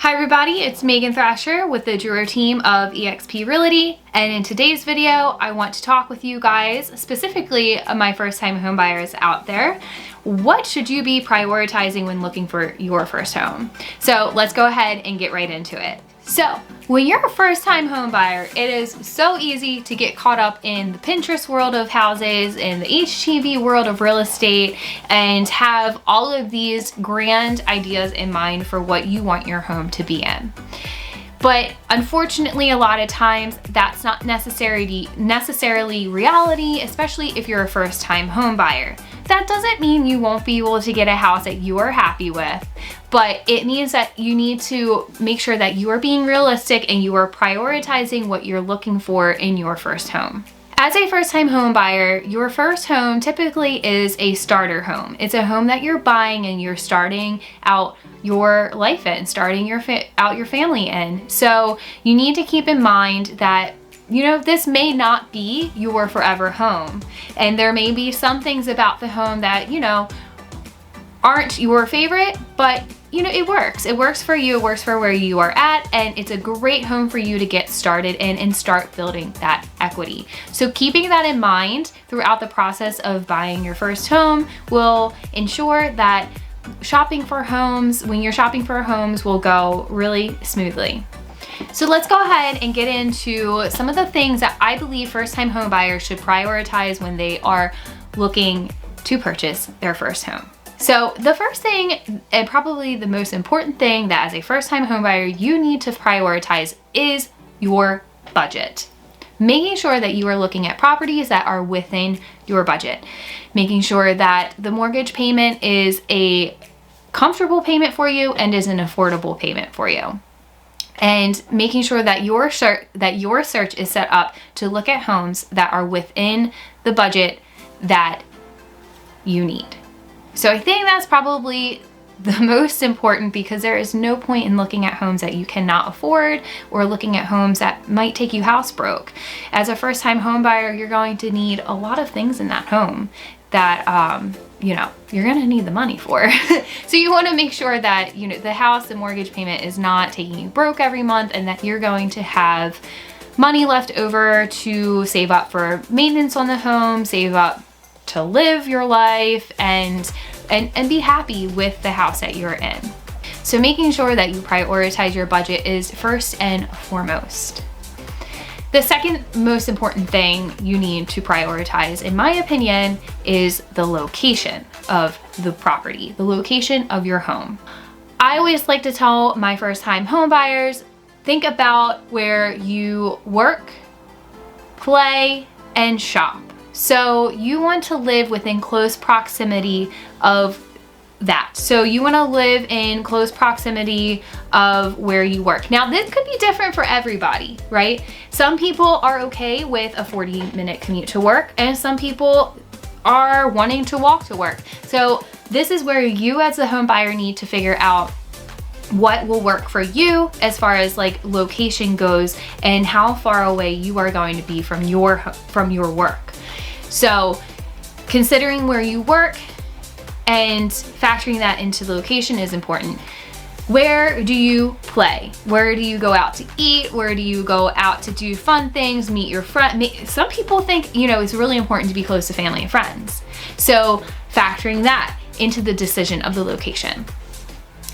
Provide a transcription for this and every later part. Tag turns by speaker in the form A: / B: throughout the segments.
A: Hi everybody, it's Megan Thrasher with the Drewer team of eXp Realty, and in today's video I want to talk with you guys, specifically my first-time home buyers out there. What should you be prioritizing when looking for your first home? So let's go ahead and get right into it. So when you're a first-time home buyer, it is so easy to get caught up in the Pinterest world of houses and the HGTV world of real estate and have all of these grand ideas in mind for what you want your home to be in. But unfortunately, a lot of times that's not necessarily reality, especially if you're a first-time home buyer. That doesn't mean you won't be able to get a house that you are happy with, but it means that you need to make sure that you are being realistic and you are prioritizing what you're looking for in your first home. As a first-time home buyer, your first home typically is a starter home. It's a home that you're buying and you're starting out your life in, starting out your family in. So you need to keep in mind that this may not be your forever home. And there may be some things about the home that, aren't your favorite, but it works. It works for you, it works for where you are at, and it's a great home for you to get started in and start building that equity. So keeping that in mind throughout the process of buying your first home will ensure that when you're shopping for homes will go really smoothly. So let's go ahead and get into some of the things that I believe first-time home buyers should prioritize when they are looking to purchase their first home. So the first thing, and probably the most important thing that as a first-time home buyer you need to prioritize, is your budget. Making sure that you are looking at properties that are within your budget. Making sure that the mortgage payment is a comfortable payment for you and is an affordable payment for you. And making sure that your search is set up to look at homes that are within the budget that you need. So I think that's probably the most important, because there is no point in looking at homes that you cannot afford or looking at homes that might take you house broke. As a first-time home buyer, you're going to need a lot of things in that home that you're gonna need the money for. So you wanna make sure that the house, the mortgage payment is not taking you broke every month, and that you're going to have money left over to save up for maintenance on the home, save up to live your life, and be happy with the house that you're in. So making sure that you prioritize your budget is first and foremost. The second most important thing you need to prioritize, in my opinion, is the location of the property, the location of your home. I always like to tell my first-time home buyers, think about where you work, play, and shop. So you want to live within close proximity of that. So you want to live in close proximity of where you work. Now this could be different for everybody, right? Some people are okay with a 40-minute commute to work, and some people are wanting to walk to work. So this is where you as a home buyer need to figure out what will work for you as far as location goes, and how far away you are going to be from your work. So considering where you work and factoring that into the location is important. Where do you play? Where do you go out to eat? Where do you go out to do fun things, meet your friend? Some people think, it's really important to be close to family and friends. So factoring that into the decision of the location.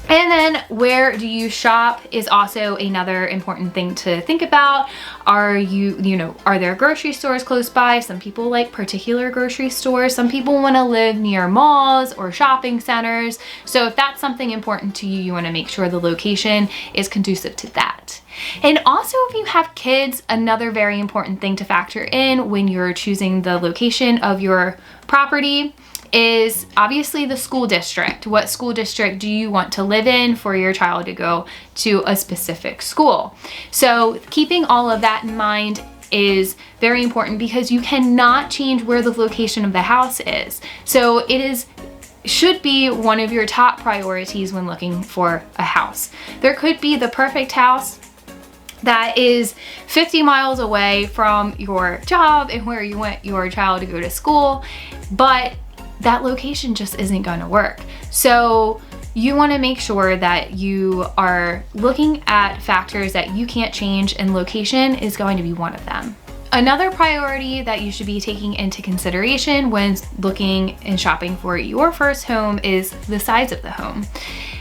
A: And then where do you shop is also another important thing to think about. Are there grocery stores close by? Some people like particular grocery stores. Some people want to live near malls or shopping centers. So if that's something important to you, you want to make sure the location is conducive to that. And also, if you have kids, another very important thing to factor in when you're choosing the location of your property is obviously the school district. What school district do you want to live in for your child to go to a specific school? So keeping all of that in mind is very important, because you cannot change where the location of the house is. So should be one of your top priorities when looking for a house. There could be the perfect house that is 50 miles away from your job and where you want your child to go to school, but that location just isn't going to work. So you want to make sure that you are looking at factors that you can't change, and location is going to be one of them. Another priority that you should be taking into consideration when looking and shopping for your first home is the size of the home.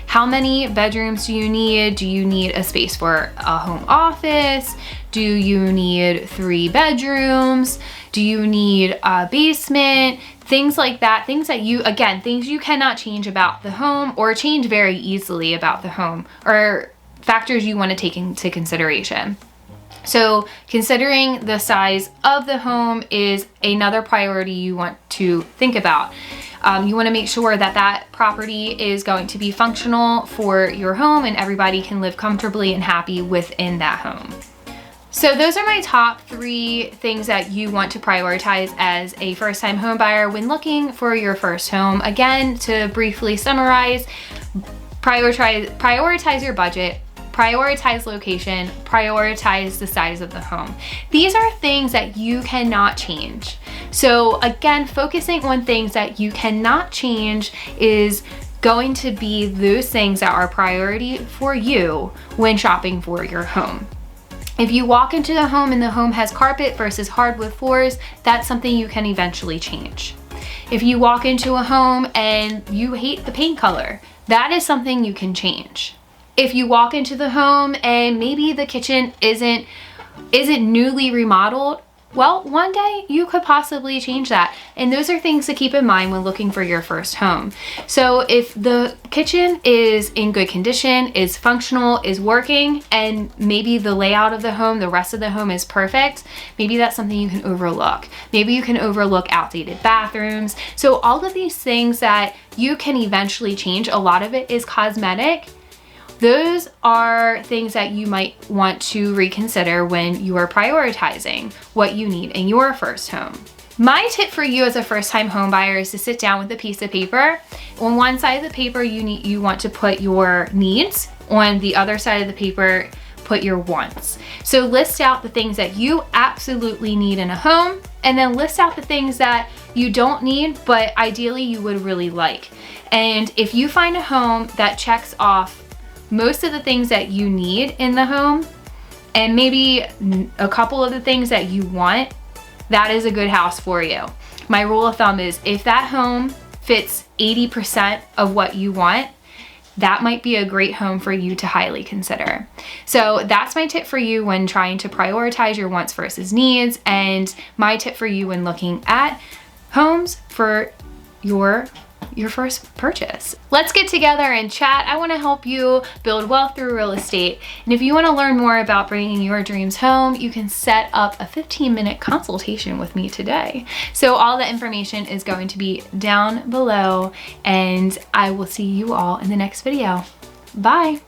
A: How many bedrooms do you need? Do you need a space for a home office? Do you need 3 bedrooms? Do you need a basement? Things like that, things that things you cannot change about the home or change very easily about the home, or factors you want to take into consideration. So considering the size of the home is another priority you want to think about. You want to make sure that that property is going to be functional for your home and everybody can live comfortably and happy within that home. So those are my top 3 things that you want to prioritize as a first-time home buyer when looking for your first home. Again, to briefly summarize, prioritize your budget, prioritize location, prioritize the size of the home. These are things that you cannot change. So again, focusing on things that you cannot change is going to be those things that are priority for you when shopping for your home. If you walk into the home and the home has carpet versus hardwood floors, that's something you can eventually change. If you walk into a home and you hate the paint color, that is something you can change. If you walk into the home and maybe the kitchen isn't newly remodeled, well, one day you could possibly change that. And those are things to keep in mind when looking for your first home. So if the kitchen is in good condition, is functional, is working, and maybe the layout of the home, the rest of the home is perfect, maybe that's something you can overlook. Maybe you can overlook outdated bathrooms. So all of these things that you can eventually change, a lot of it is cosmetic. Those are things that you might want to reconsider when you are prioritizing what you need in your first home. My tip for you as a first-time home buyer is to sit down with a piece of paper. On one side of the paper, you want to put your needs. On the other side of the paper, put your wants. So list out the things that you absolutely need in a home, and then list out the things that you don't need, but ideally you would really like. And if you find a home that checks off most of the things that you need in the home, and maybe a couple of the things that you want, that is a good house for you. My rule of thumb is if that home fits 80% of what you want, that might be a great home for you to highly consider. So that's my tip for you when trying to prioritize your wants versus needs, and my tip for you when looking at homes for your first purchase. Let's get together and chat. I want to help you build wealth through real estate. And if you want to learn more about bringing your dreams home, you can set up a 15-minute consultation with me today. So all the information is going to be down below, and I will see you all in the next video. Bye.